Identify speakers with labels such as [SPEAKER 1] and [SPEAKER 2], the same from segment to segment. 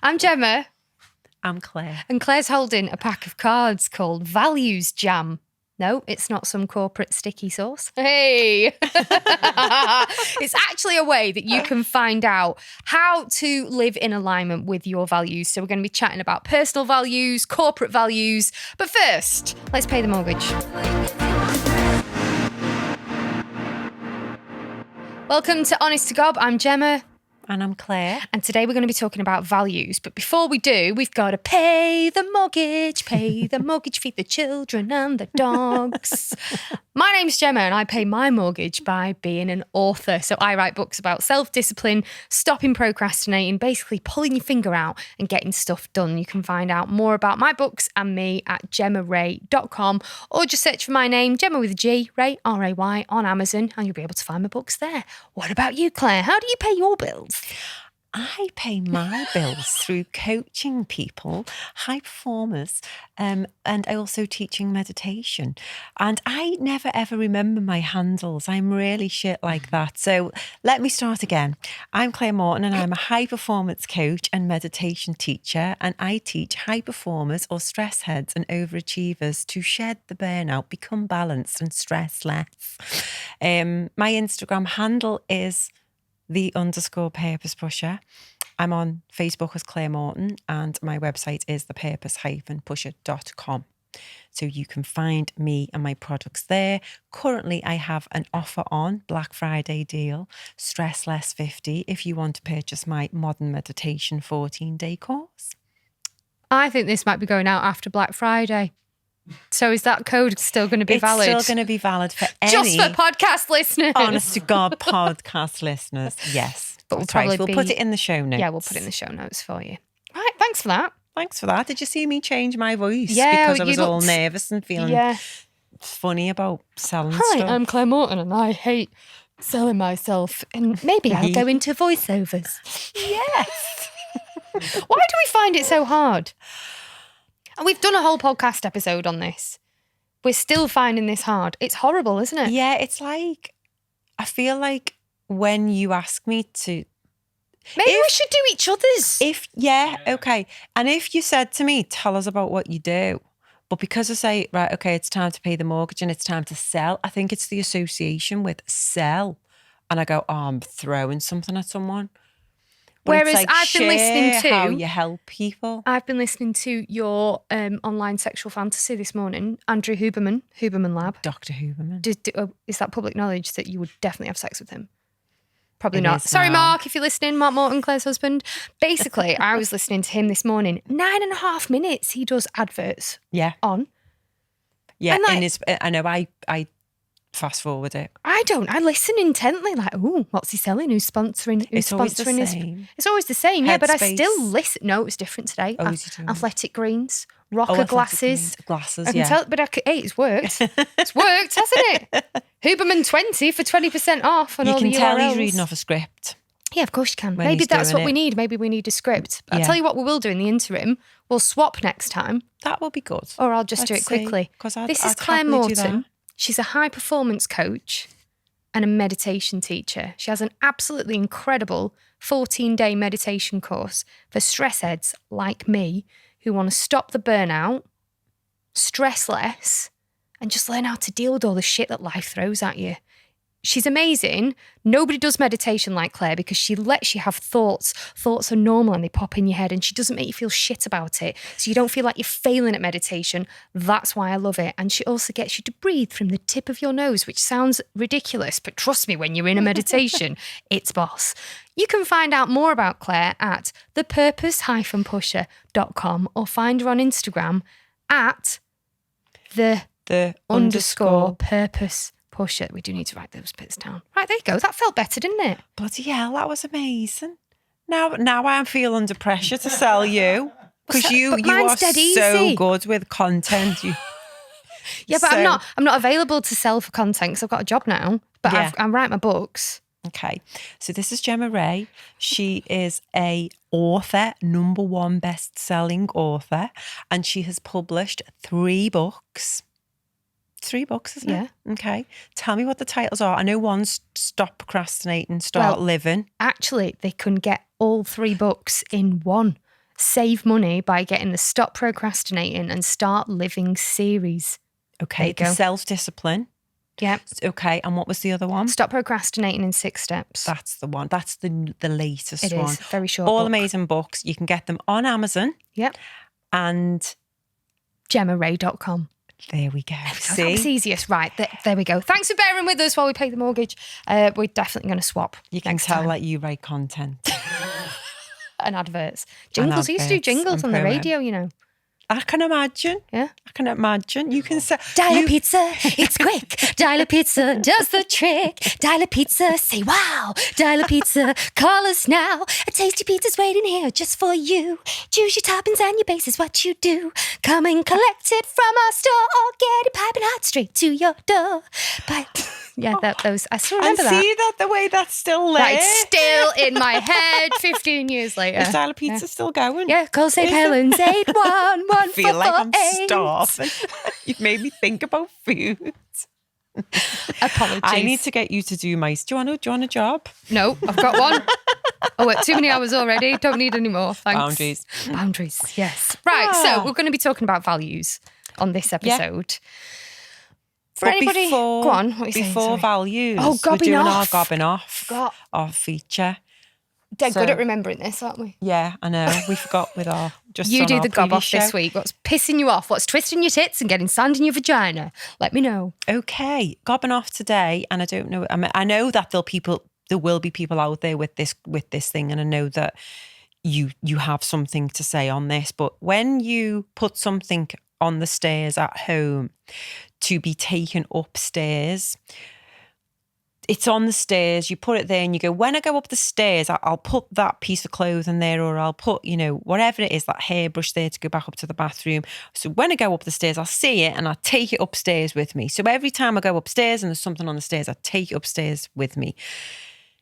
[SPEAKER 1] I'm Gemma.
[SPEAKER 2] I'm Claire.
[SPEAKER 1] And Claire's holding a pack of cards called Values Jam. No, it's not some corporate sticky sauce. Hey! It's actually a way that you can find out how to live in alignment with your values. So we're going to be chatting about personal values, corporate values. But first, let's pay the mortgage. Welcome to Honest to Gob. I'm Gemma.
[SPEAKER 2] And I'm Claire.
[SPEAKER 1] And today we're going to be talking about values. But before we do, we've got to pay the mortgage, feed the children and the dogs. My name's Gemma and I pay my mortgage by being an author. So I write books about self-discipline, stopping procrastinating, basically pulling your finger out and getting stuff done. You can find out more about my books and me at gemmaray.com or just search for my name, Gemma with a G, Ray, R-A-Y, on Amazon, and you'll be able to find my books there. What about you, Claire? How do you pay your bills?
[SPEAKER 2] I pay my bills through coaching people, high performers, and I also teaching meditation. And I never ever remember my handles. I'm really shit like that. So let me start again. I'm Claire Morton and I'm a high performance coach and meditation teacher. And I teach high performers or stress heads and overachievers to shed the burnout, become balanced and stress less. My Instagram handle is _purpose pusher. I'm on Facebook as Claire Morton and my website is thepurpose-pusher.com. So you can find me and my products there. Currently, I have an offer on Black Friday deal, Stress Less 50, if you want to purchase my Modern Meditation 14-day course.
[SPEAKER 1] I think this might be going out after Black Friday. So is that code still going to be valid?
[SPEAKER 2] It's still going to be valid for
[SPEAKER 1] just for podcast listeners.
[SPEAKER 2] Honest to God podcast listeners, yes.
[SPEAKER 1] But
[SPEAKER 2] we'll put it in the show notes.
[SPEAKER 1] Yeah, we'll put it in the show notes for you. Right, thanks for that.
[SPEAKER 2] Thanks for that. Did you see me change my voice?
[SPEAKER 1] Yeah,
[SPEAKER 2] because I was all nervous and feeling funny about selling stuff.
[SPEAKER 1] Hi, I'm Claire Morton and I hate selling myself. And maybe I'll go into voiceovers.
[SPEAKER 2] Yes.
[SPEAKER 1] Why do we find it so hard? And we've done a whole podcast episode on this. We're still finding this hard. It's horrible, isn't it?
[SPEAKER 2] Yeah, it's like, I feel like when you ask me to...
[SPEAKER 1] Maybe we should do each other's.
[SPEAKER 2] Okay. And if you said to me, tell us about what you do, but because I say, right, okay, it's time to pay the mortgage and it's time to sell, I think it's the association with sell. And I go, oh, I'm throwing something at someone. But
[SPEAKER 1] whereas like, I've been listening to
[SPEAKER 2] how you help people.
[SPEAKER 1] I've been listening to your online sexual fantasy this morning, Andrew Huberman Lab.
[SPEAKER 2] Dr. Huberman.
[SPEAKER 1] Is that public knowledge that you would definitely have sex with him? Probably
[SPEAKER 2] It
[SPEAKER 1] not.
[SPEAKER 2] is
[SPEAKER 1] Sorry,
[SPEAKER 2] now.
[SPEAKER 1] Mark, if you're listening, Mark Morton, Claire's husband. Basically, I was listening to him this morning. 9.5 minutes he does adverts on.
[SPEAKER 2] Yeah,
[SPEAKER 1] and like,
[SPEAKER 2] and I know I fast forward it.
[SPEAKER 1] I don't. I listen intently like, ooh, what's he selling? Who's sponsoring? Who's
[SPEAKER 2] It's always the
[SPEAKER 1] sponsoring
[SPEAKER 2] same.
[SPEAKER 1] It's always the same, yeah, but I
[SPEAKER 2] Headspace.
[SPEAKER 1] still listen. No, it was different today.
[SPEAKER 2] Oh, is it doing?
[SPEAKER 1] Athletic greens, rocker
[SPEAKER 2] Athletic
[SPEAKER 1] glasses.
[SPEAKER 2] Glasses,
[SPEAKER 1] I can
[SPEAKER 2] yeah.
[SPEAKER 1] tell, but hey, it's worked. It's worked, hasn't it? Huberman 20 for 20% off on
[SPEAKER 2] You
[SPEAKER 1] all
[SPEAKER 2] can
[SPEAKER 1] the
[SPEAKER 2] tell
[SPEAKER 1] URLs.
[SPEAKER 2] he's reading off a script.
[SPEAKER 1] Yeah, of course you can.
[SPEAKER 2] when
[SPEAKER 1] Maybe
[SPEAKER 2] he's
[SPEAKER 1] that's
[SPEAKER 2] doing
[SPEAKER 1] what we
[SPEAKER 2] it.
[SPEAKER 1] need. Maybe we need a script. I'll
[SPEAKER 2] Yeah.
[SPEAKER 1] tell you what we will do in the interim. We'll swap next time,
[SPEAKER 2] That will be good.
[SPEAKER 1] or I'll just do it quickly. This is Claire Morton. She's a high performance coach and a meditation teacher. She has an absolutely incredible 14-day meditation course for stress heads like me who want to stop the burnout, stress less, and just learn how to deal with all the shit that life throws at you. She's amazing. Nobody does meditation like Claire because she lets you have thoughts. Thoughts are normal and they pop in your head and she doesn't make you feel shit about it. So you don't feel like you're failing at meditation. That's why I love it. And she also gets you to breathe from the tip of your nose, which sounds ridiculous, but trust me, when you're in a meditation, it's boss. You can find out more about Claire at thepurpose-pusher.com or find her on Instagram at _purpose pusher. We do need to write those bits down. Right, there you go. That felt better, didn't it?
[SPEAKER 2] Bloody hell, that was amazing. Now I feel under pressure to sell you. Because you are so
[SPEAKER 1] easy.
[SPEAKER 2] good with content.
[SPEAKER 1] Yeah, but I'm not available to sell for content because I've got a job now. But
[SPEAKER 2] Yeah.
[SPEAKER 1] I write my books.
[SPEAKER 2] Okay, so this is Gemma Ray. She is a author, #1 best-selling author, and she has published 3 books. 3 books, isn't it? Okay. Tell me what the titles are. I know one's Stop Procrastinating, Start Living.
[SPEAKER 1] Actually, they can get all 3 books in one. save money by getting the Stop Procrastinating and Start Living series.
[SPEAKER 2] Okay, the self-discipline.
[SPEAKER 1] Yeah.
[SPEAKER 2] Okay, and what was the other one?
[SPEAKER 1] Stop Procrastinating in 6 Steps.
[SPEAKER 2] That's the one. That's the latest one.
[SPEAKER 1] It is. Very short
[SPEAKER 2] All
[SPEAKER 1] book.
[SPEAKER 2] amazing books. You can get them on Amazon.
[SPEAKER 1] Yep.
[SPEAKER 2] And
[SPEAKER 1] GemmaRay.com.
[SPEAKER 2] There we go. See?
[SPEAKER 1] That was easiest. Right, there we go. Thanks for bearing with us while we pay the mortgage. We're definitely going to swap.
[SPEAKER 2] You can tell that you write content.
[SPEAKER 1] And adverts. Jingles. We used to do jingles on the radio, you know.
[SPEAKER 2] I can imagine.
[SPEAKER 1] Yeah.
[SPEAKER 2] I can imagine. You can say...
[SPEAKER 1] Dial a pizza, it's quick. Dial a pizza does the trick. Dial a pizza, say wow. Dial a pizza, call us now. A tasty pizza's waiting here just for you. Choose your toppings and your base is what you do. Come and collect it from our store or get it piping hot straight to your door. Yeah, those. I still remember that.
[SPEAKER 2] See that the way that's still there.
[SPEAKER 1] It's still in my head 15 years later.
[SPEAKER 2] Is Dial a Pizza still going?
[SPEAKER 1] Yeah, call St. Helens 811.
[SPEAKER 2] I feel like I'm starving. You've made me think about food.
[SPEAKER 1] Apologies.
[SPEAKER 2] I need to get you to do my... Do you want a job?
[SPEAKER 1] No, I've got one. Oh, too many hours already. Don't need any more. Thanks. Boundaries, yes. Right, so we're going to be talking about values on this episode. Yeah. For anybody, go on. What are you saying?
[SPEAKER 2] Before values,
[SPEAKER 1] we're doing
[SPEAKER 2] our Gobbing off, our feature.
[SPEAKER 1] Dead good at remembering this, aren't we?
[SPEAKER 2] Yeah, I know. We forgot with our
[SPEAKER 1] You do the gob off this week. What's pissing you off? What's twisting your tits and getting sand in your vagina? Let me know.
[SPEAKER 2] Okay, Gobbing off today, and I don't know. I know that there will be people out there with this thing, and I know that you have something to say on this. But when you put something on the stairs at home to be taken upstairs, it's on the stairs, you put it there and you go, when I go up the stairs, I'll put that piece of clothing there, or I'll put, whatever it is, that hairbrush there to go back up to the bathroom. So when I go up the stairs, I'll see it and I'll take it upstairs with me. So every time I go upstairs and there's something on the stairs, I take it upstairs with me.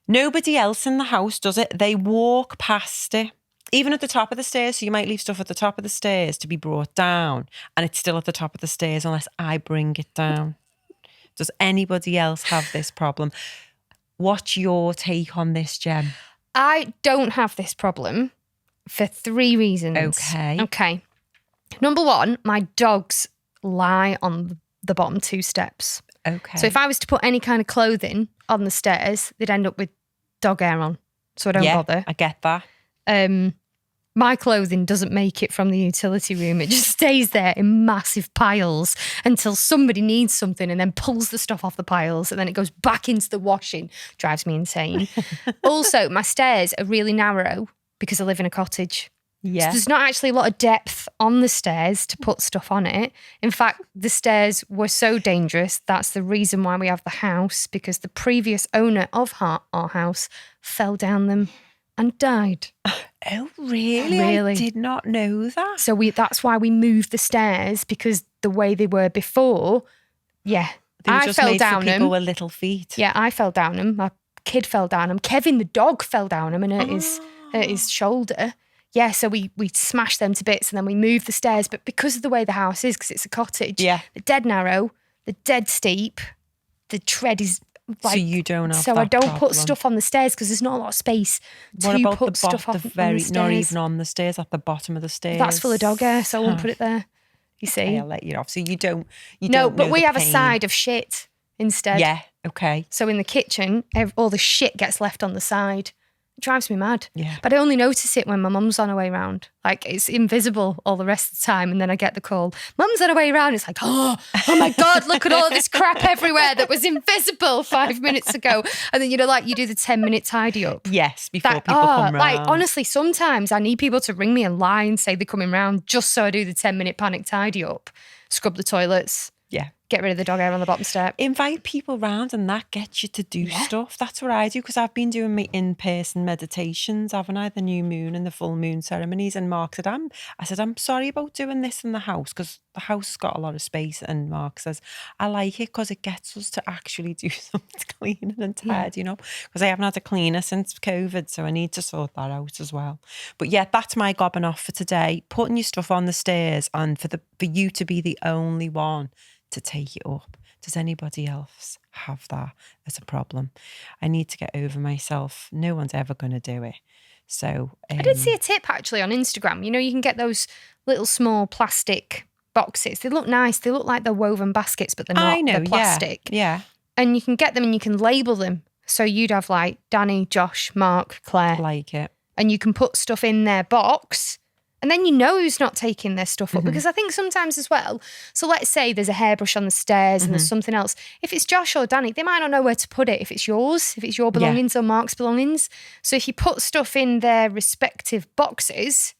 [SPEAKER 2] Nobody else in the house does it. They walk past it. Even at the top of the stairs, so you might leave stuff at the top of the stairs to be brought down, and it's still at the top of the stairs unless I bring it down. Does anybody else have this problem? What's your take on this, Gem?
[SPEAKER 1] I don't have this problem for 3 reasons. Okay. Number 1, my dogs lie on the bottom 2 steps.
[SPEAKER 2] Okay.
[SPEAKER 1] So if I was to put any kind of clothing on the stairs, they'd end up with dog hair on. So I don't bother.
[SPEAKER 2] I get that.
[SPEAKER 1] My clothing doesn't make it from the utility room. It just stays there in massive piles until somebody needs something and then pulls the stuff off the piles, and then it goes back into the washing. Drives me insane. Also, my stairs are really narrow because I live in a cottage.
[SPEAKER 2] Yeah.
[SPEAKER 1] So there's not actually a lot of depth on the stairs to put stuff on it. In fact, the stairs were so dangerous. That's the reason why we have the house, because the previous owner of our house fell down them and died.
[SPEAKER 2] Oh, really? I did not know that.
[SPEAKER 1] So that's why we moved the stairs, because the way they were before, I fell down them.
[SPEAKER 2] People with little feet.
[SPEAKER 1] Yeah, I fell down them. My kid fell down them. Kevin, the dog, fell down them and hurt his shoulder. Yeah, so we smashed them to bits and then we moved the stairs. But because of the way the house is, because it's a cottage, they're dead narrow, they're dead steep, the tread is...
[SPEAKER 2] so you don't have
[SPEAKER 1] So
[SPEAKER 2] that
[SPEAKER 1] I don't
[SPEAKER 2] problem.
[SPEAKER 1] put stuff on the stairs because there's not a lot of space to put stuff on the stairs.
[SPEAKER 2] Not even on the stairs, at the bottom of the stairs?
[SPEAKER 1] That's full of dog hair, so I won't put it there. You see?
[SPEAKER 2] Okay, I'll let you off. So you don't
[SPEAKER 1] No, but we have
[SPEAKER 2] pain.
[SPEAKER 1] a side of shit instead.
[SPEAKER 2] Yeah, okay.
[SPEAKER 1] So in the kitchen, all the shit gets left on the side. It drives me mad.
[SPEAKER 2] Yeah.
[SPEAKER 1] But I only notice it when my mum's on her way round. Like, it's invisible all the rest of the time. And then I get the call, Mum's on her way round. It's like, oh my God, look at all this crap everywhere that was invisible 5 minutes ago. And then, you do the 10-minute tidy up.
[SPEAKER 2] Yes, before people come round.
[SPEAKER 1] Like, honestly, sometimes I need people to ring me and lie and say they're coming round just so I do the 10-minute panic tidy up. Scrub the toilets.
[SPEAKER 2] Yeah.
[SPEAKER 1] Get rid of the dog hair on the bottom step.
[SPEAKER 2] Invite people round and that gets you to do stuff. That's what I do, because I've been doing my in-person meditations, haven't I? The new moon and the full moon ceremonies. And Mark said, I'm sorry about doing this in the house, because the house has got a lot of space. And Mark says, I like it because it gets us to actually do something cleaning and tidy, because I haven't had a cleaner since COVID, so I need to sort that out as well. But yeah, that's my gobbing off for today. Putting your stuff on the stairs, and for you to be the only one to take it up. Does anybody else have that as a problem? I need to get over myself. No one's ever going to do it. So
[SPEAKER 1] I did see a tip actually on Instagram. You know, you can get those little small plastic boxes. They look nice. They look like they're woven baskets, but they're not.
[SPEAKER 2] I know,
[SPEAKER 1] They're plastic.
[SPEAKER 2] Yeah.
[SPEAKER 1] And you can get them and you can label them. So you'd have like Danny, Josh, Mark, Claire.
[SPEAKER 2] Like it.
[SPEAKER 1] And you can put stuff in their box. And then you know who's not taking their stuff up. Because I think sometimes as well, so let's say there's a hairbrush on the stairs and there's something else. If it's Josh or Danny, they might not know where to put it if it's yours, if it's your belongings or Mark's belongings. So if you put stuff in their respective boxes,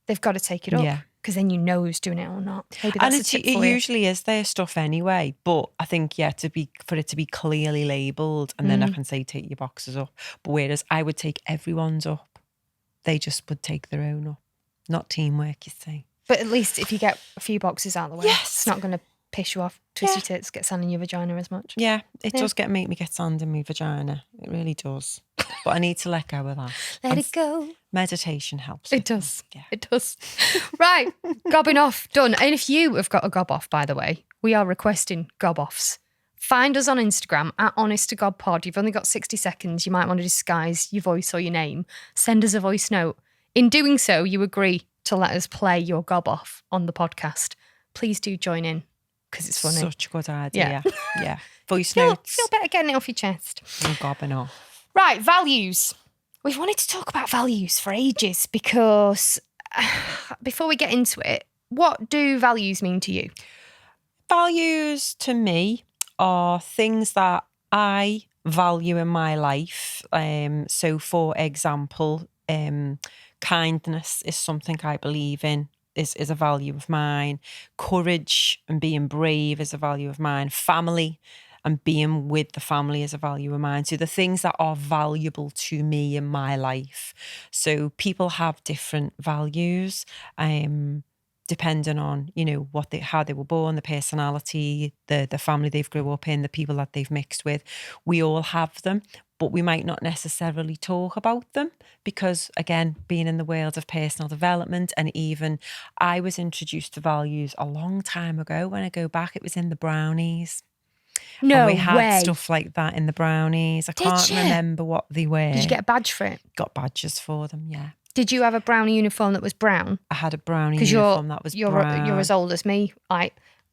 [SPEAKER 1] they've got to take it up.
[SPEAKER 2] Yeah.
[SPEAKER 1] Because then you know who's doing it or not. Maybe that's a tip for you.
[SPEAKER 2] It usually is their stuff anyway. But I think, for it to be clearly labelled, and then I can say take your boxes up. But whereas I would take everyone's up, they just would take their own up. Not teamwork, you see.
[SPEAKER 1] But at least if you get a few boxes out of the way,
[SPEAKER 2] Yes.
[SPEAKER 1] it's not going to piss you off, twist your tits, get sand in your vagina as much.
[SPEAKER 2] Yeah, it does make me get sand in my vagina. It really does. But I need to let go of that.
[SPEAKER 1] Let it go.
[SPEAKER 2] Meditation helps.
[SPEAKER 1] It does.
[SPEAKER 2] Yeah.
[SPEAKER 1] It does. Right, gobbing off, done. And if you have got a gob off, by the way, we are requesting gob offs. Find us on Instagram at Honest to God Pod. You've only got 60 seconds. You might want to disguise your voice or your name. Send us a voice note. In doing so, you agree to let us play your gob off on the podcast. Please do join in because it's funny.
[SPEAKER 2] Such a good idea. Yeah. Voice
[SPEAKER 1] Feel
[SPEAKER 2] notes.
[SPEAKER 1] better getting it off your chest.
[SPEAKER 2] I'm gobbing off.
[SPEAKER 1] Right, values. We've wanted to talk about values for ages because before we get into it, what do values mean to you?
[SPEAKER 2] Values to me are things that I value in my life. So, for example, kindness is something I believe in, is a value of mine. Courage and being brave is a value of mine. Family and being with the family is a value of mine. So the things that are valuable to me in my life. So people have different values, depending on, how they were born, the personality, the family they've grew up in, the people that they've mixed with. We all have them, but we might not necessarily talk about them because, again, being in the world of personal development, and even I was introduced to values a long time ago. When I go back, it was in the brownies.
[SPEAKER 1] No
[SPEAKER 2] and we had
[SPEAKER 1] way.
[SPEAKER 2] stuff like that in the brownies. I can't remember what they were.
[SPEAKER 1] Did you get a badge for it?
[SPEAKER 2] Got badges for them, yeah.
[SPEAKER 1] Did you have a brownie uniform that was brown?
[SPEAKER 2] I had a brownie uniform that was brown.
[SPEAKER 1] You're as old as me. I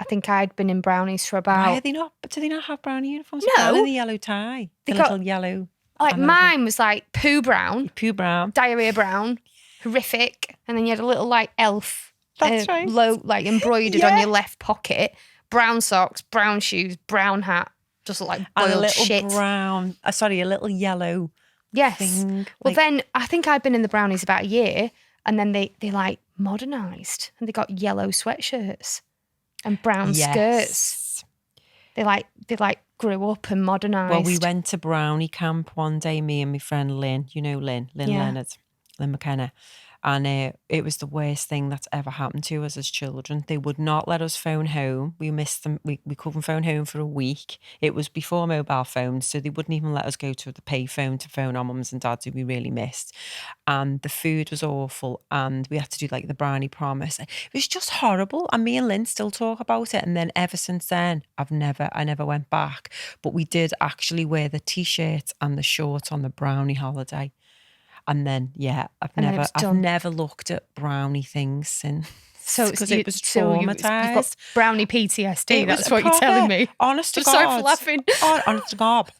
[SPEAKER 1] think I'd been in brownies for about...
[SPEAKER 2] Why are they not? Do they not have brownie uniforms?
[SPEAKER 1] No.
[SPEAKER 2] In the yellow tie. The little yellow.
[SPEAKER 1] Like mine was like poo brown.
[SPEAKER 2] Poo brown.
[SPEAKER 1] Diarrhea brown. Horrific. And then you had a little like elf.
[SPEAKER 2] That's right.
[SPEAKER 1] Like embroidered on your left pocket. Brown socks, brown shoes, brown hat. Just look like boiled
[SPEAKER 2] and a little
[SPEAKER 1] shit.
[SPEAKER 2] a little yellow thing.
[SPEAKER 1] Well, then I think I'd been in the brownies about a year, and then they like modernised and they got yellow sweatshirts and brown skirts. They grew up and modernised.
[SPEAKER 2] Well, we went to brownie camp one day, me and my friend Lynn. You know Lynn Leonard, Lynn McKenna. And it was the worst thing that's ever happened to us as children. They would not let us phone home. We missed them. We couldn't phone home for a week. It was before mobile phones, so they wouldn't even let us go to the payphone to phone our mums and dads who we really missed. And the food was awful, and we had to do like the brownie promise. It was just horrible. And me and Lynn still talk about it. And then ever since then, I never went back. But we did actually wear the t-shirt and the shorts on the brownie holiday. And then, I've never looked at brownie things since. Because it was traumatised.
[SPEAKER 1] You've got brownie PTSD, that's what you're telling me.
[SPEAKER 2] Honest to God.
[SPEAKER 1] Sorry for laughing.
[SPEAKER 2] Honest to God.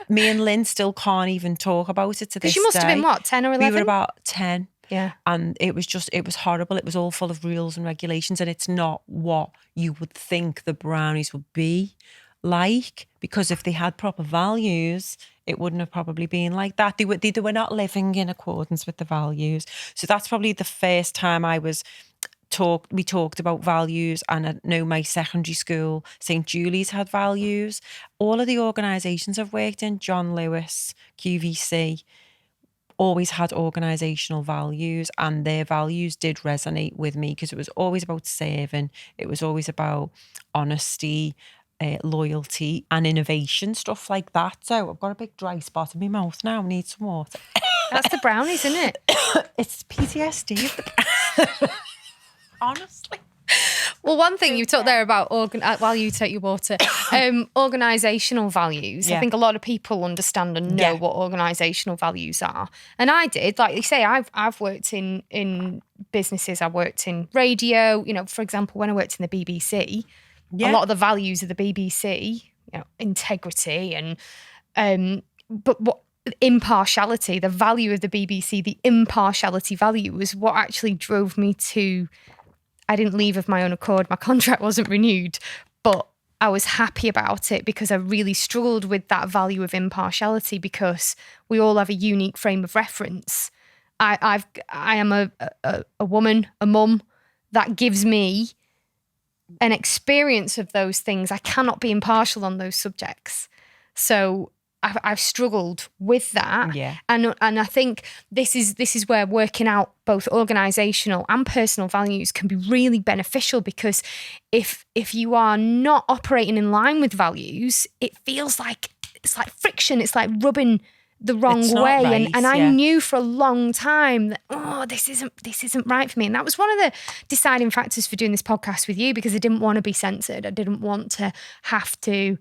[SPEAKER 2] Me and Lynn still can't even talk about it to this day.
[SPEAKER 1] Because you must have been, what, 10 or 11?
[SPEAKER 2] We were about 10.
[SPEAKER 1] Yeah.
[SPEAKER 2] And it was horrible. It was all full of rules and regulations, and it's not what you would think the brownies would be like, because if they had proper values, it wouldn't have probably been like that. They were not living in accordance with the values. So that's probably the first time we talked about values. And I know my secondary school, St. Julie's, had values. All of the organisations I've worked in, John Lewis, QVC, always had organisational values, and their values did resonate with me because it was always about serving. It was always about honesty, loyalty and innovation, stuff like that. So I've got a big dry spot in my mouth now. I need some water.
[SPEAKER 1] That's the brownies, isn't it?
[SPEAKER 2] It's PTSD. Honestly.
[SPEAKER 1] Well, one thing you talked there about, while you take your water, organisational values. I think a lot of people understand and know what organisational values are. And I did, like you say, I've worked in businesses. I worked in radio. You know, for example, when I worked in the BBC, a lot of the values of the BBC, you know, integrity and but what impartiality, the value of the BBC, the impartiality value was what actually drove me to. I didn't leave of my own accord. My contract wasn't renewed, but I was happy about it because I really struggled with that value of impartiality because we all have a unique frame of reference. I am a woman, a mum. That gives me an experience of those things. I cannot be impartial on those subjects. So I've struggled with that. And I think this is where working out both organisational and personal values can be really beneficial, because if you are not operating in line with values, it feels like it's like friction. It's like rubbing the wrong way.
[SPEAKER 2] Right,
[SPEAKER 1] and I knew for a long time that, this isn't right for me. And that was one of the deciding factors for doing this podcast with you, because I didn't want to be censored. I didn't want to have to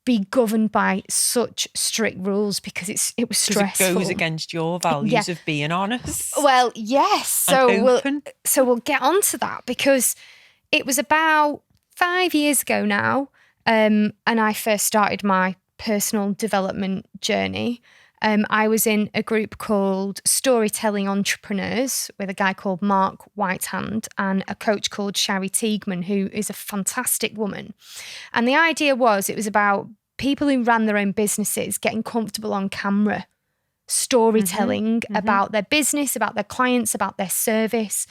[SPEAKER 1] be governed by such strict rules, because it was stressful.
[SPEAKER 2] It goes against your values of being honest.
[SPEAKER 1] Well, yes. So we'll get onto that, because it was about 5 years ago now, and I first started my personal development journey. I was in a group called Storytelling Entrepreneurs with a guy called Mark Whitehand and a coach called Shari Teigman, who is a fantastic woman. And the idea was, it was about people who ran their own businesses getting comfortable on camera, storytelling about their business, about their clients, about their service.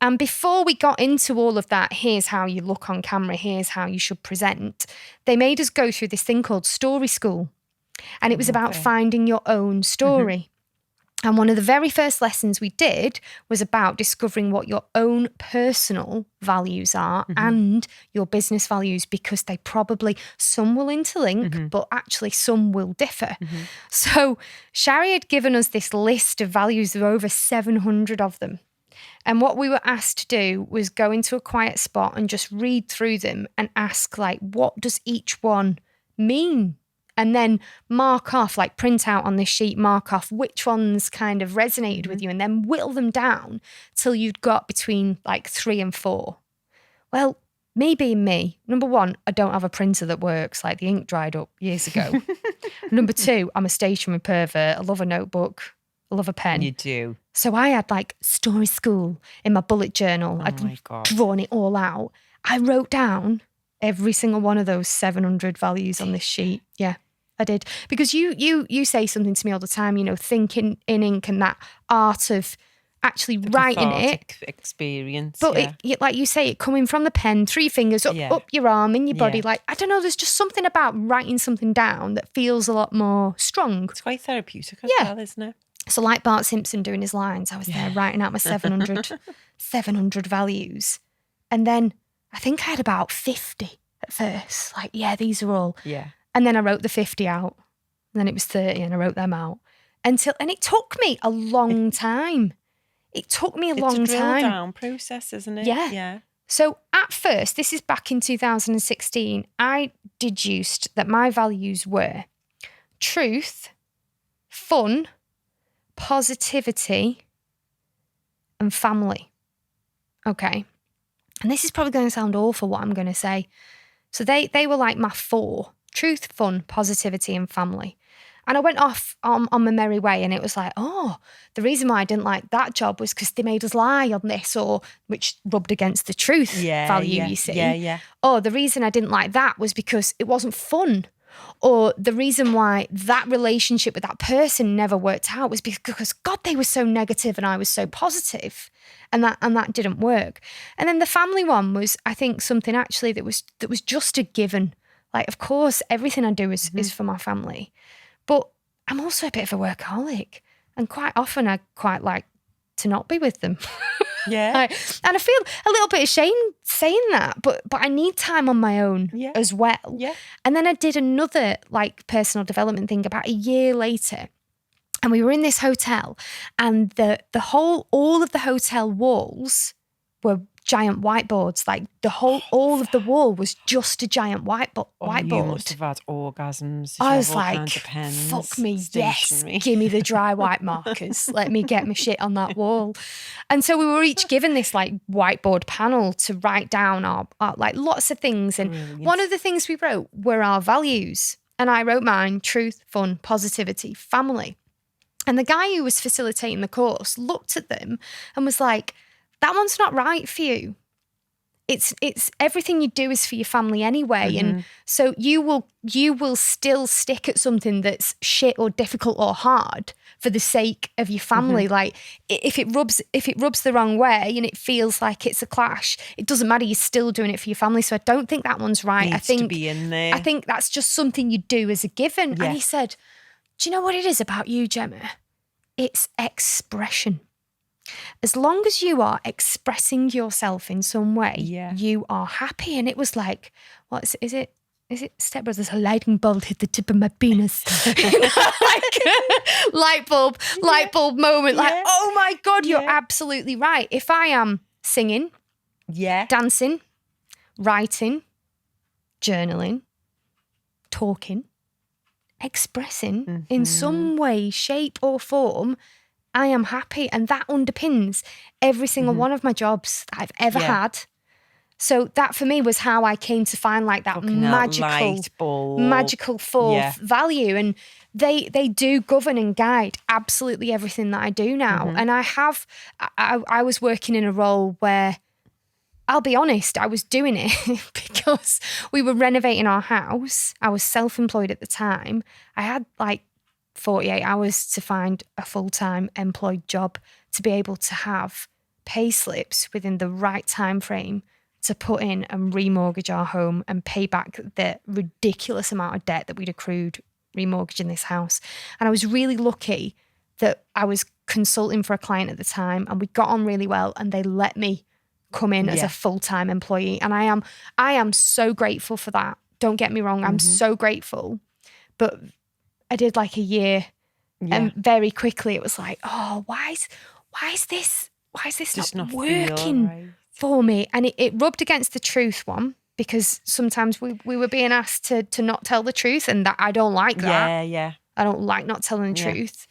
[SPEAKER 1] And before we got into all of that, here's how you look on camera, here's how you should present, they made us go through this thing called Story School. And it was about finding your own story. And one of the very first lessons we did was about discovering what your own personal values are and your business values, because they probably, some will interlink, but actually some will differ. So Shari had given us this list of values. There were over 700 of them. And what we were asked to do was go into a quiet spot and just read through them and ask, like, what does each one mean? And then mark off, like print out on this sheet, mark off which ones kind of resonated with you, and then whittle them down till you'd got between like 3 and 4. Well, me being me, number one, I don't have a printer that works. Like, the ink dried up years ago. Number 2, I'm a stationary pervert. I love a notebook. I love a pen.
[SPEAKER 2] You do.
[SPEAKER 1] So I had like Story School in my bullet journal. I'd drawn it all out. I wrote down every single one of those 700 values on this sheet. Yeah, I did. Because you say something to me all the time, you know, thinking in ink and that art of actually writing it.
[SPEAKER 2] Experience.
[SPEAKER 1] But it, like you say, it coming from the pen, 3 fingers up your arm, in your body. Like, I don't know, there's just something about writing something down that feels a lot more strong.
[SPEAKER 2] It's quite therapeutic as well, isn't it?
[SPEAKER 1] So like Bart Simpson doing his lines, I was there writing out my 700 values. And then I think I had about 50 at first. Like, these are all. Yeah. And then I wrote the 50 out. And then it was 30 and I wrote them out. And it took me a long time. It took me a long time. It's a drill
[SPEAKER 2] down process, isn't it?
[SPEAKER 1] Yeah. So at first, this is back in 2016, I deduced that my values were truth, fun, positivity, and family. Okay. And this is probably going to sound awful, what I'm going to say. So they were like my 4: truth, fun, positivity, and family. And I went off on my merry way, and it was like, the reason why I didn't like that job was because they made us lie on this, or which rubbed against the truth value, you see. Yeah. Or the reason I didn't like that was because it wasn't fun. Or the reason why that relationship with that person never worked out was because, God, they were so negative and I was so positive, and that didn't work. And then the family one was, I think, something actually that was just a given. Like, of course, everything I do is for my family. But I'm also a bit of a workaholic, and quite often I quite like to not be with them. Yeah. And I feel a little bit ashamed saying that, but I need time on my own as well. Yeah. And then I did another like personal development thing about a year later. And we were in this hotel, and all of the hotel walls were giant whiteboards. Like all of the wall was just a giant whiteboard.
[SPEAKER 2] You must have had orgasms.
[SPEAKER 1] I was
[SPEAKER 2] all
[SPEAKER 1] like,
[SPEAKER 2] kinds of pens,
[SPEAKER 1] fuck me,
[SPEAKER 2] stationery.
[SPEAKER 1] yes, give me the dry white markers. Let me get my shit on that wall. And so we were each given this like whiteboard panel to write down our like lots of things. And
[SPEAKER 2] Brilliant.
[SPEAKER 1] one of the things we wrote were our values. And I wrote mine: truth, fun, positivity, family. And the guy who was facilitating the course looked at them and was like, that one's not right for you. It's everything you do is for your family anyway. And so you will still stick at something that's shit or difficult or hard for the sake of your family. Like if it rubs the wrong way and it feels like it's a clash, it doesn't matter. You're still doing it for your family. So I don't think that one's right.
[SPEAKER 2] Needs to be in there.
[SPEAKER 1] I think that's just something you do as a given.
[SPEAKER 2] Yeah.
[SPEAKER 1] And he said, do you know what it is about you, Gemma? It's expression. As long as you are expressing yourself in some way, you are happy. And it was like, what is it? Is it Step Brothers? A lightning bolt hit the tip of my penis. Like light bulb moment. Like, oh my God, you're absolutely right. If I am singing, dancing, writing, journaling, talking, expressing in some way, shape or form, I am happy. And that underpins every single one of my jobs that I've ever had. So that for me was how I came to find like that magical fourth value. And they do govern and guide absolutely everything that I do now. And I was working in a role where, I'll be honest, I was doing it because we were renovating our house. I was self-employed at the time. I had like 48 hours to find a full-time employed job to be able to have pay slips within the right time frame to put in and remortgage our home and pay back the ridiculous amount of debt that we'd accrued remortgaging this house. And I was really lucky that I was consulting for a client at the time and we got on really well and they let me come in as a full-time employee. And I am so grateful for that. Don't get me wrong, I'm so grateful. But I did like a year and very quickly it was like, oh, why is this not working for me? And it rubbed against the truth one, because sometimes we were being asked to not tell the truth, and that I don't like that. I don't like not telling the truth.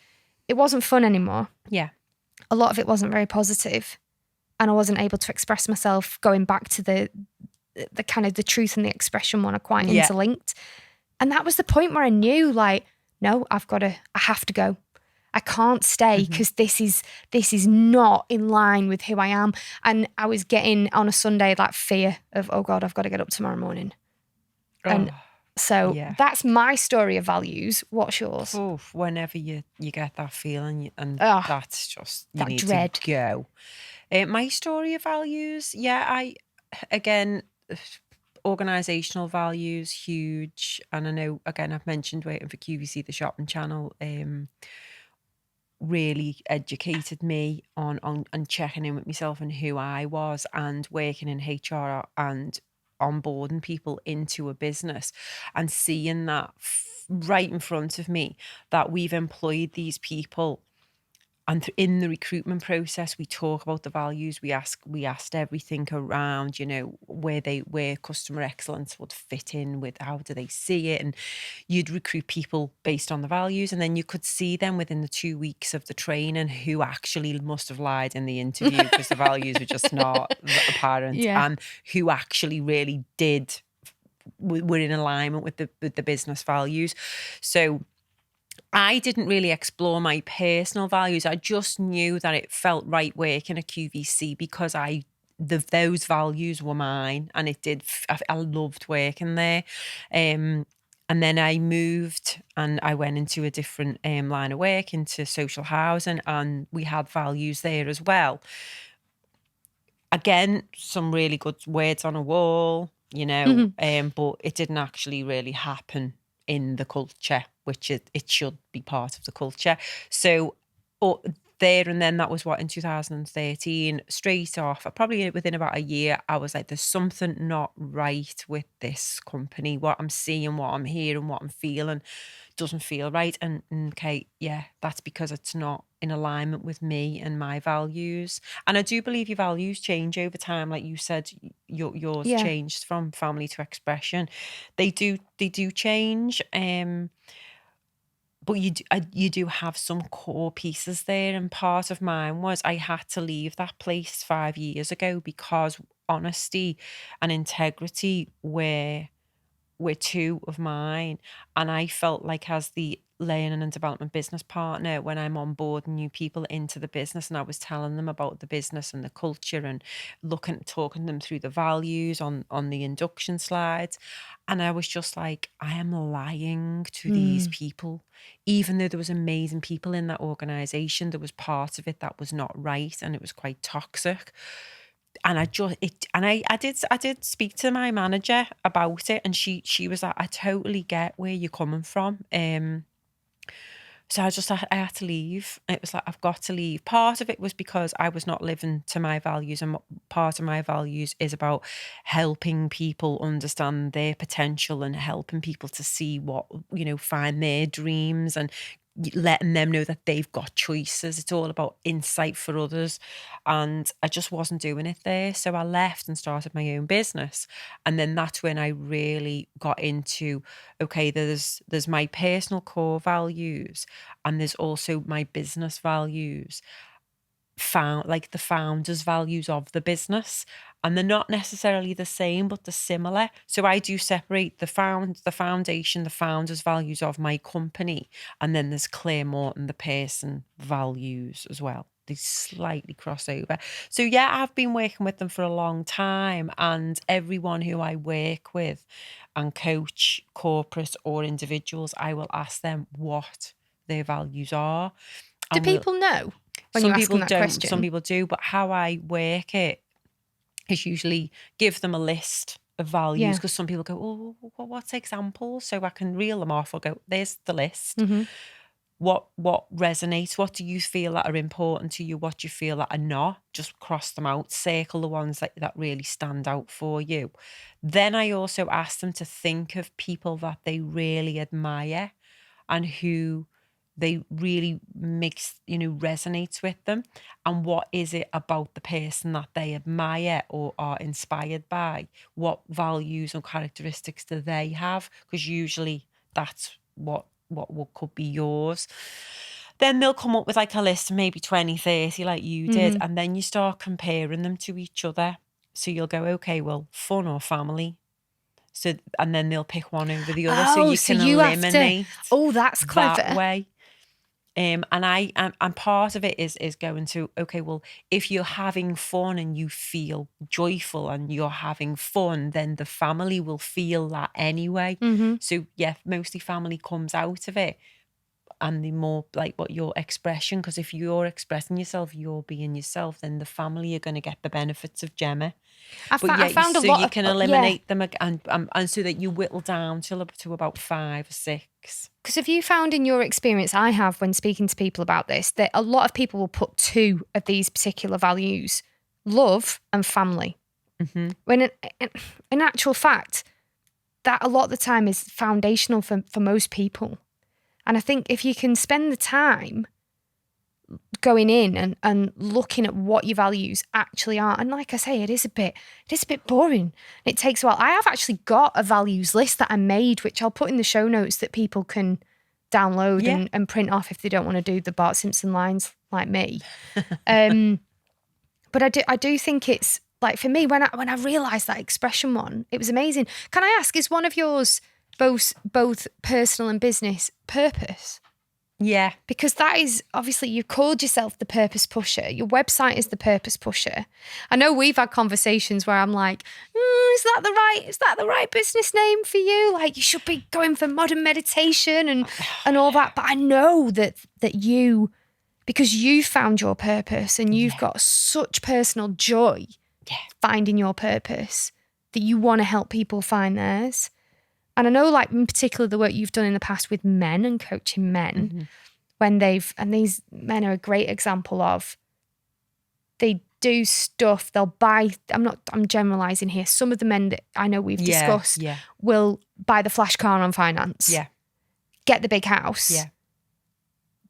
[SPEAKER 1] It wasn't fun anymore. A lot of it wasn't very positive. And I wasn't able to express myself. Going back to the kind of the truth and the expression one are quite interlinked. And that was the point where I knew, like, no, I have to go. I can't stay because this is not in line with who I am. And I was getting on a Sunday that fear of, oh God, I've got to get up tomorrow morning. And so that's my story of values. What's yours?
[SPEAKER 2] Whenever you get that feeling and that's just, you need dread to go. My story of values, again, organisational values, huge. And I know, again, I've mentioned waiting for QVC, the shopping channel, really educated me on checking in with myself and who I was, and working in HR and onboarding people into a business and seeing that right in front of me, that we've employed these people. And in the recruitment process, we talk about the values. We asked everything around, where customer excellence would fit in with, how do they see it? And you'd recruit people based on the values, and then you could see them within the 2 weeks of the training who actually must have lied in the interview because the values were just not apparent, and who actually really were in alignment with the business values. So I didn't really explore my personal values. I just knew that it felt right working at QVC because those values were mine, and I loved working there. And then I moved and I went into a different line of work, into social housing, and we had values there as well. Again, some really good words on a wall, but it didn't actually really happen in the culture, which it should be part of the culture. So there and then, that was in 2013, straight off, probably within about a year, I was like, there's something not right with this company. What I'm seeing, what I'm hearing, what I'm feeling doesn't feel right. And okay, that's because it's not in alignment with me and my values. And I do believe your values change over time. Like you said, yours changed from family to expression. They do change. But you do have some core pieces there. And part of mine was I had to leave that place 5 years ago because honesty and integrity were two of mine. And I felt like, as the learning and development business partner, when I'm on board new people into the business and I was telling them about the business and the culture and talking them through the values on the induction slides, and I was just like, I am lying to these people. Even though there was amazing people in that organization, there was part of it that was not right and it was quite toxic. And I did speak to my manager about it, and she was like, I totally get where you're coming from. So I had to leave. It was like, I've got to leave. Part of it was because I was not living to my values, and part of my values is about helping people understand their potential and helping people to see what, find their dreams and letting them know that they've got choices. It's all about insight for others. And I just wasn't doing it there. So I left and started my own business. And then that's when I really got into, okay, there's my personal core values and there's also my business values, like the founder's values of the business. And they're not necessarily the same, but they're similar. So I do separate the foundation, the founder's values of my company. And then there's Claire Morton, the person values as well. They slightly cross over. So yeah, I've been working with them for a long time. And everyone who I work with and coach, corporate or individuals, I will ask them what their values are.
[SPEAKER 1] Do people know when you ask them that question?
[SPEAKER 2] Some people do. But how I work it is usually give them a list of values, because some people go, oh, what's examples? So I can reel them off or go, there's the list.
[SPEAKER 1] Mm-hmm.
[SPEAKER 2] What resonates? What do you feel that are important to you? What do you feel that are not? Just cross them out, circle the ones that really stand out for you. Then I also ask them to think of people that they really admire and who they really resonates with them, and what is it about the person that they admire or are inspired by? What values and characteristics do they have? Because usually that's what could be yours. Then they'll come up with like a list of maybe 20, 30 like you did, and then you start comparing them to each other. So you'll go, okay, well, fun or family. So, and then they'll pick one over the other, so you can eliminate.
[SPEAKER 1] That's clever.
[SPEAKER 2] That way. And part of it is going to, okay, well, if you're having fun and you feel joyful and you're having fun, then the family will feel that anyway. So yeah, mostly family comes out of it, and the more like what your expression, because if you're expressing yourself, you're being yourself, then the family are going to get the benefits of Gemma.
[SPEAKER 1] I found a lot
[SPEAKER 2] you can eliminate them and so that you whittle down to about 5 or 6.
[SPEAKER 1] Because have you found in your experience, I have when speaking to people about this, that a lot of people will put 2 of these particular values, love and family. When in actual fact, that a lot of the time is foundational for most people. And I think if you can spend the time going in and looking at what your values actually are, and like I say, it is a bit boring. It takes a while. I have actually got a values list that I made, which I'll put in the show notes that people can download and print off if they don't want to do the Bart Simpson lines like me. But I do think it's like, for me, when I realised that expression one, it was amazing. Can I ask, is one of yours both personal and business purpose?
[SPEAKER 2] Yeah.
[SPEAKER 1] Because that is, obviously, you've called yourself the purpose pusher. Your website is the purpose pusher. I know we've had conversations where I'm like, is that the right business name for you? Like, you should be going for modern meditation and all that. But I know that you, because you found your purpose and you've got such personal joy finding your purpose, that you want to help people find theirs. And I know, like, in particular, the work you've done in the past with men and coaching men, when and these men are a great example of, they do stuff, they'll buy, I'm generalising here, some of the men that I know we've discussed will buy the flash car on finance, get the big house,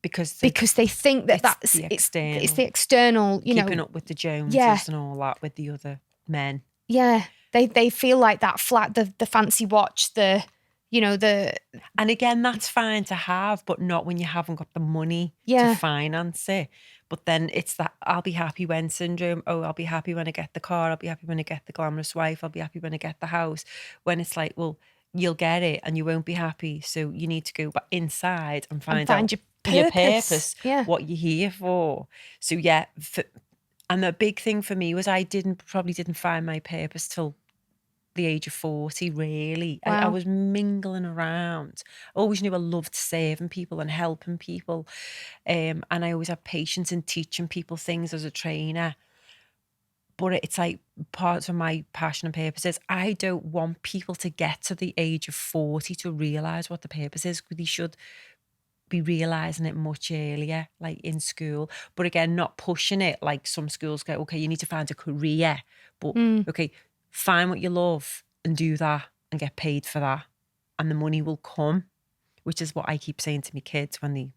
[SPEAKER 2] Because
[SPEAKER 1] they think that's
[SPEAKER 2] the external.
[SPEAKER 1] It's the external,
[SPEAKER 2] keeping up with the Joneses and all that with the other men.
[SPEAKER 1] Yeah. They feel like that flat, the fancy watch, and again,
[SPEAKER 2] that's fine to have, but not when you haven't got the money to finance it. But then it's that I'll be happy when syndrome. Oh, I'll be happy when I get the car. I'll be happy when I get the glamorous wife. I'll be happy when I get the house. When it's like, well, you'll get it and you won't be happy. So you need to go back inside and find out your purpose, what you're here for. So and the big thing for me was I probably didn't find my purpose till the age of 40, really. Wow. I was mingling around. I always knew I loved serving people and helping people. And I always had patience in teaching people things as a trainer. But it's like parts of my passion and purpose is I don't want people to get to the age of 40 to realise what the purpose is. They should be realising it much earlier, like in school. But again, not pushing it like some schools go, okay, you need to find a career. But okay, find what you love and do that and get paid for that. And the money will come, which is what I keep saying to my kids when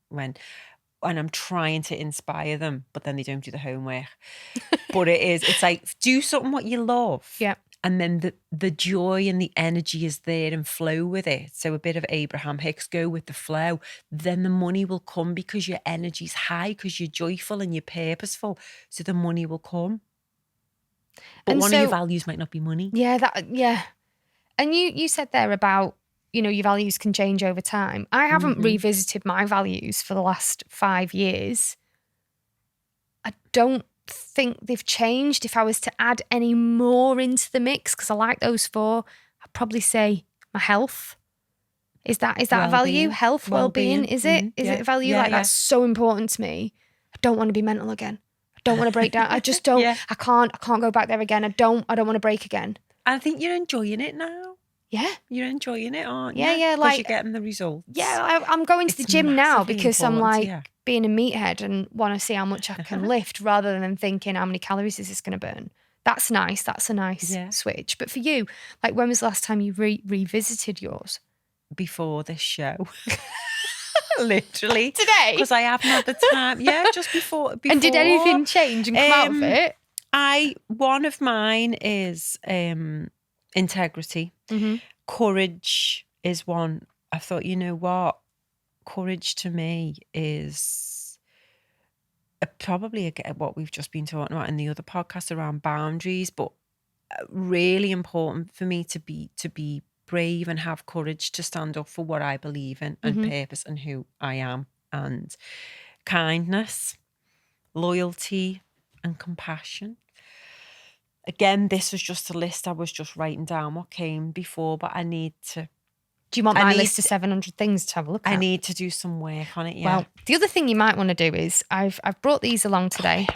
[SPEAKER 2] I'm trying to inspire them, but then they don't do the homework. But it's like, do something what you love.
[SPEAKER 1] Yeah.
[SPEAKER 2] And then the joy and the energy is there and flow with it. So a bit of Abraham Hicks, go with the flow. Then the money will come because your energy's high, because you're joyful and you're purposeful. So the money will come. But one of your values might not be money.
[SPEAKER 1] Yeah. And you said there about, your values can change over time. I haven't revisited my values for the last 5 years. I don't think they've changed. If I was to add any more into the mix, because I like those 4, I'd probably say my health. Is that a value? Health, well-being, is it? Is it a value? That's so important to me. I don't want to be mental again. I don't want to break down. I just don't. I can't go back there again. I don't want to break again.
[SPEAKER 2] I think you're enjoying it now.
[SPEAKER 1] Yeah.
[SPEAKER 2] You're enjoying it, aren't you?
[SPEAKER 1] Yeah.
[SPEAKER 2] Because you're getting the results.
[SPEAKER 1] Yeah, I'm going to the gym now because I'm like being a meathead and want to see how much I can lift rather than thinking how many calories is this going to burn. That's nice. That's a nice switch. But for you, like, when was the last time you revisited yours?
[SPEAKER 2] Before this show. Literally.
[SPEAKER 1] Today?
[SPEAKER 2] Because I haven't had the time. Yeah, just before.
[SPEAKER 1] And did anything change and come out of it?
[SPEAKER 2] One of mine is integrity. Mm-hmm. Courage is one. I thought, you know what? Courage to me is probably what we've just been talking about in the other podcast around boundaries, but really important for me to be brave and have courage to stand up for what I believe in and purpose and who I am, and kindness, loyalty and compassion. Again, this was just a list. I was just writing down what came before, but I need to...
[SPEAKER 1] Do you want my list of 700 things to have a look at?
[SPEAKER 2] I need to do some work on it, yeah.
[SPEAKER 1] Well, the other thing you might want to do is, I've brought these along today.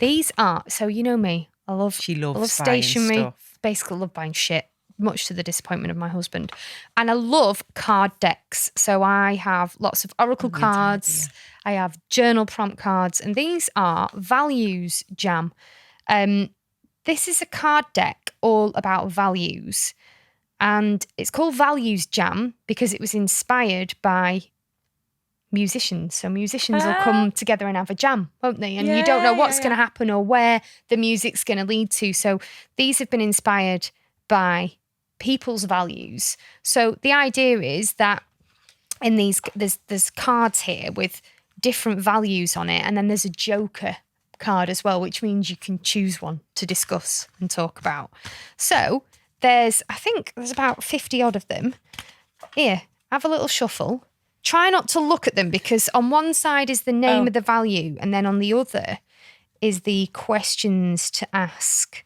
[SPEAKER 1] These are, so you know me, I love stationery. Stuff. Basically, I love buying shit, much to the disappointment of my husband. And I love card decks. So I have lots of oracle cards. I have journal prompt cards. And these are Values Jam. This is a card deck all about values. And it's called Values Jam because it was inspired by musicians. So musicians will come together and have a jam, won't they? And you don't know what's going to happen or where the music's going to lead to. So these have been inspired by people's values. So the idea is that in these, there's cards here with different values on it. And then there's a joker card as well, which means you can choose one to discuss and talk about. So I think there's about 50 odd of them. Here, have a little shuffle. Try not to look at them because on one side is the name of the value and then on the other is the questions to ask.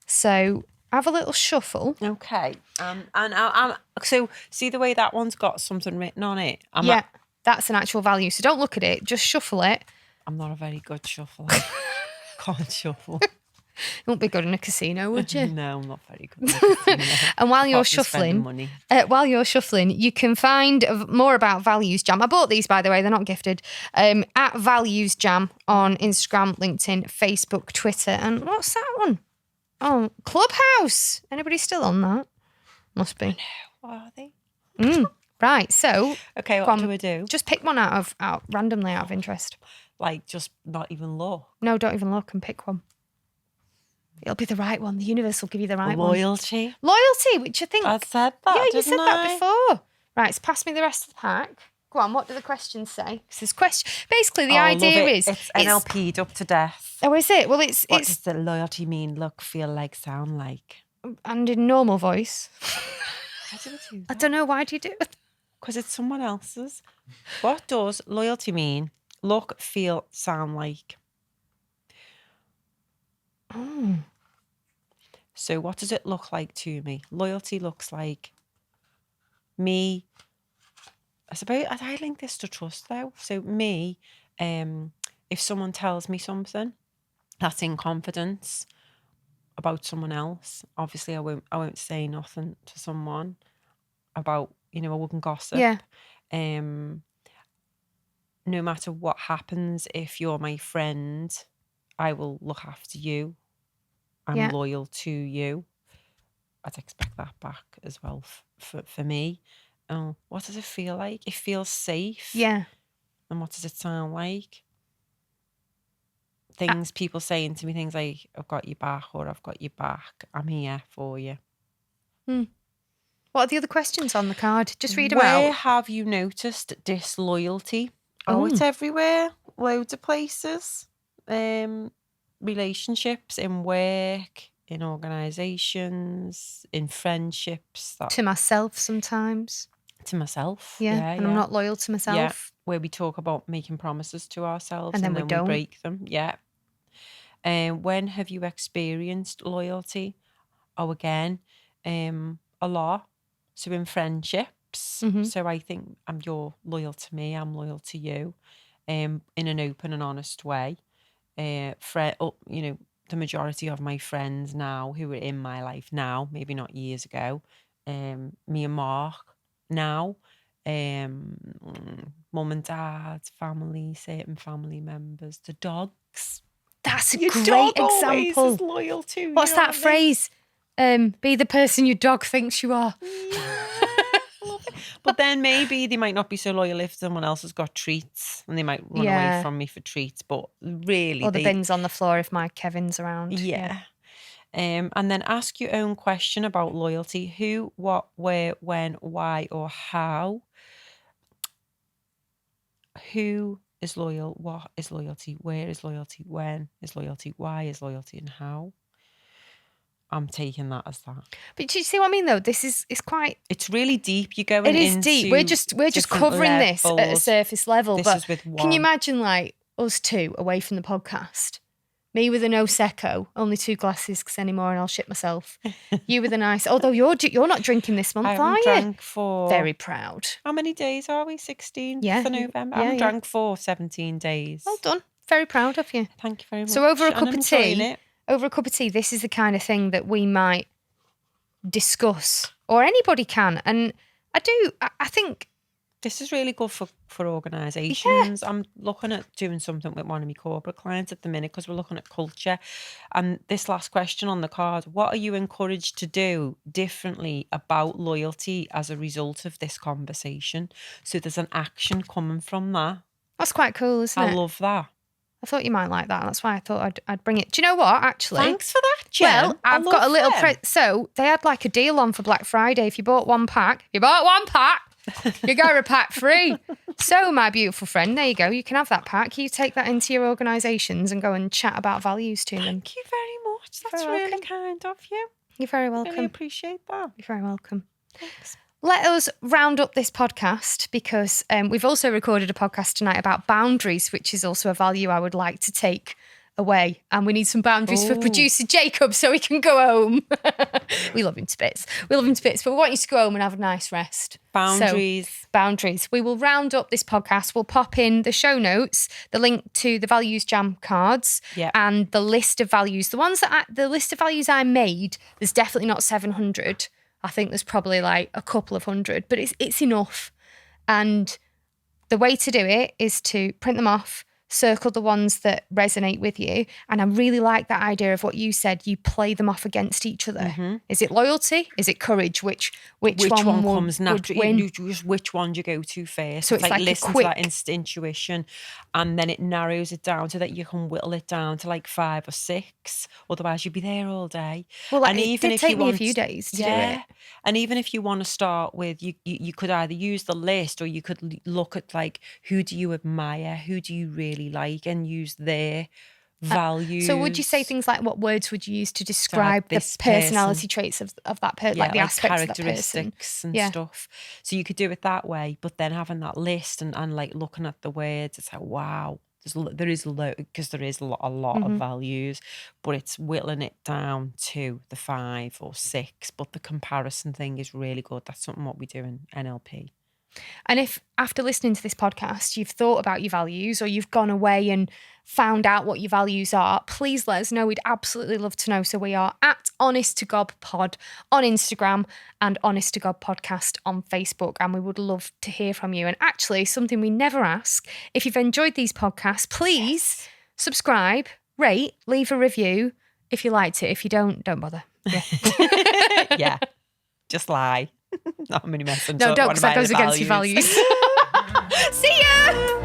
[SPEAKER 1] So have a little shuffle.
[SPEAKER 2] Okay. So see the way that one's got something written on it?
[SPEAKER 1] That's an actual value. So don't look at it. Just shuffle it.
[SPEAKER 2] I'm not a very good shuffler. Can't shuffle.
[SPEAKER 1] You won't be good in a casino, would you?
[SPEAKER 2] No, I'm not very good in a casino.
[SPEAKER 1] And while you're shuffling, you can find more about Values Jam. I bought these, by the way, they're not gifted. At Values Jam on Instagram, LinkedIn, Facebook, Twitter, and what's that one? Oh, Clubhouse. Anybody still on that? Must be.
[SPEAKER 2] What are they?
[SPEAKER 1] Right, so...
[SPEAKER 2] Okay, what do we do?
[SPEAKER 1] Just pick one randomly out of interest.
[SPEAKER 2] Like, just not even look?
[SPEAKER 1] No, don't even look and pick one. It'll be the right one. The universe will give you the right
[SPEAKER 2] Loyalty.
[SPEAKER 1] one. Loyalty, which I think...
[SPEAKER 2] I said that,
[SPEAKER 1] yeah, you said that before. Right, so pass me the rest of the pack. Go on, what do the questions say? Basically, the idea is...
[SPEAKER 2] It's NLP'd up to death.
[SPEAKER 1] Oh, is it? Well,
[SPEAKER 2] What does the loyalty mean, look, feel like, sound like?
[SPEAKER 1] And in normal voice.
[SPEAKER 2] I didn't do that.
[SPEAKER 1] I don't know, why do you do it?
[SPEAKER 2] Because it's someone else's. What does loyalty mean, look, feel, sound like?
[SPEAKER 1] Oh.
[SPEAKER 2] So what does it look like to me? Loyalty looks like me. I suppose I link this to trust though. So me, if someone tells me something that's in confidence about someone else, obviously I won't say nothing to someone about, I wouldn't gossip.
[SPEAKER 1] Yeah.
[SPEAKER 2] No matter what happens, if you're my friend, I will look after you. I'm loyal to you. I'd expect that back as well for me. Oh, what does it feel like? It feels safe.
[SPEAKER 1] Yeah.
[SPEAKER 2] And what does it sound like? People saying to me things like, I've got your back, or I've got your back. I'm here for you.
[SPEAKER 1] What are the other questions on the card? Just read them out.
[SPEAKER 2] Where have you noticed disloyalty? Oh, it's everywhere. Loads of places. Relationships, in work, in organisations, in friendships.
[SPEAKER 1] To myself sometimes.
[SPEAKER 2] To myself.
[SPEAKER 1] Yeah, and I'm not loyal to myself.
[SPEAKER 2] Yeah, where we talk about making promises to ourselves and then we don't. Break them. Yeah. When have you experienced loyalty? Oh, again, a lot. So in friendships. Mm-hmm. So I think you're loyal to me, I'm loyal to you, in an open and honest way. The majority of my friends now who are in my life now, maybe not years ago, me and Mark now, mum and dad, family, certain family members, the dogs.
[SPEAKER 1] That's a
[SPEAKER 2] your
[SPEAKER 1] great
[SPEAKER 2] dog
[SPEAKER 1] example.
[SPEAKER 2] Always is loyal to you.
[SPEAKER 1] What's that phrase? Be the person your dog thinks you are.
[SPEAKER 2] But then maybe they might not be so loyal if someone else has got treats and they might run away from me for treats. But really,
[SPEAKER 1] or the bin's on the floor if my Kevin's around.
[SPEAKER 2] Yeah. And then ask your own question about loyalty: who, what, where, when, why, or how. Who is loyal? What is loyalty? Where is loyalty? When is loyalty? Why is loyalty? And how? I'm taking that as that.
[SPEAKER 1] But do you see what I mean, though? It's quite...
[SPEAKER 2] It's really deep. You're going
[SPEAKER 1] into... It is
[SPEAKER 2] into
[SPEAKER 1] deep. We're just covering levels. This at a surface level.
[SPEAKER 2] This
[SPEAKER 1] but
[SPEAKER 2] is with one.
[SPEAKER 1] Can you imagine, like, us two away from the podcast? Me with a no secco, only 2 glasses because anymore and I'll shit myself. You with a nice... Although you're not drinking this month, are you?
[SPEAKER 2] I drank for...
[SPEAKER 1] Very proud.
[SPEAKER 2] How many days are we? 16th of November?
[SPEAKER 1] Yeah,
[SPEAKER 2] I drank for 17 days.
[SPEAKER 1] Well done. Very proud of you.
[SPEAKER 2] Thank you very much.
[SPEAKER 1] So over a cup of tea, this is the kind of thing that we might discuss, or anybody can. And I think
[SPEAKER 2] this is really good for organisations. Yeah. I'm looking at doing something with one of my corporate clients at the minute because we're looking at culture. And this last question on the card: what are you encouraged to do differently about loyalty as a result of this conversation? So there's an action coming from that.
[SPEAKER 1] That's quite cool, isn't it?
[SPEAKER 2] I love that.
[SPEAKER 1] I thought you might like that. That's why I thought I'd bring it. Do you know what, actually?
[SPEAKER 2] Thanks for that, Jen.
[SPEAKER 1] Well, I've got a little... So they had like a deal on for Black Friday. If you bought one pack, you get a pack free. So, my beautiful friend, there you go. You can have that pack. You take that into your organisations and go and chat about values to them.
[SPEAKER 2] Thank you very much. That's really kind of you.
[SPEAKER 1] You're very welcome.
[SPEAKER 2] Really appreciate that.
[SPEAKER 1] You're very welcome.
[SPEAKER 2] Thanks.
[SPEAKER 1] Let us round up this podcast because we've also recorded a podcast tonight about boundaries, which is also a value I would like to take away. And we need some boundaries for producer Jacob so he can go home. We love him to bits. But we want you to go home and have a nice rest.
[SPEAKER 2] Boundaries.
[SPEAKER 1] So, boundaries. We will round up this podcast. We'll pop in the show notes, the link to the Values Jam cards and the list of values. The list of values I made, there's definitely not 700. I think there's probably like a couple of hundred, but it's enough. And the way to do it is to print them off, circle the ones that resonate with you. And I really like that idea of what you said. You play them off against each other. Is it loyalty? Is it courage? Which one
[SPEAKER 2] comes naturally? Which one do you go to first?
[SPEAKER 1] So it's like
[SPEAKER 2] listen to that intuition, and then it narrows it down so that you can whittle it down to like 5 or 6. Otherwise, you'd be there all day.
[SPEAKER 1] Well, and it did take me a few days to do it.
[SPEAKER 2] And even if you want to start with, you could either use the list, or you could look at like, who do you admire, who do you really like, and use their values.
[SPEAKER 1] So would you say things like, what words would you use to describe the personality traits of that person, like the aspects of that person?
[SPEAKER 2] Characteristics and stuff. So you could do it that way, but then having that list and like looking at the words, it's like, wow, there is a lot of values, but it's whittling it down to the 5 or 6. But the comparison thing is really good. That's something what we do in NLP.
[SPEAKER 1] And if after listening to this podcast, you've thought about your values, or you've gone away and found out what your values are, please let us know. We'd absolutely love to know. So we are at Honest to God Pod on Instagram and Honest to God Podcast on Facebook. And we would love to hear from you. And actually, something we never ask, if you've enjoyed these podcasts, please subscribe, rate, leave a review if you liked it. If you don't bother.
[SPEAKER 2] Yeah. Just lie. Not many messengers.
[SPEAKER 1] No, don't, because that goes against your values. See ya!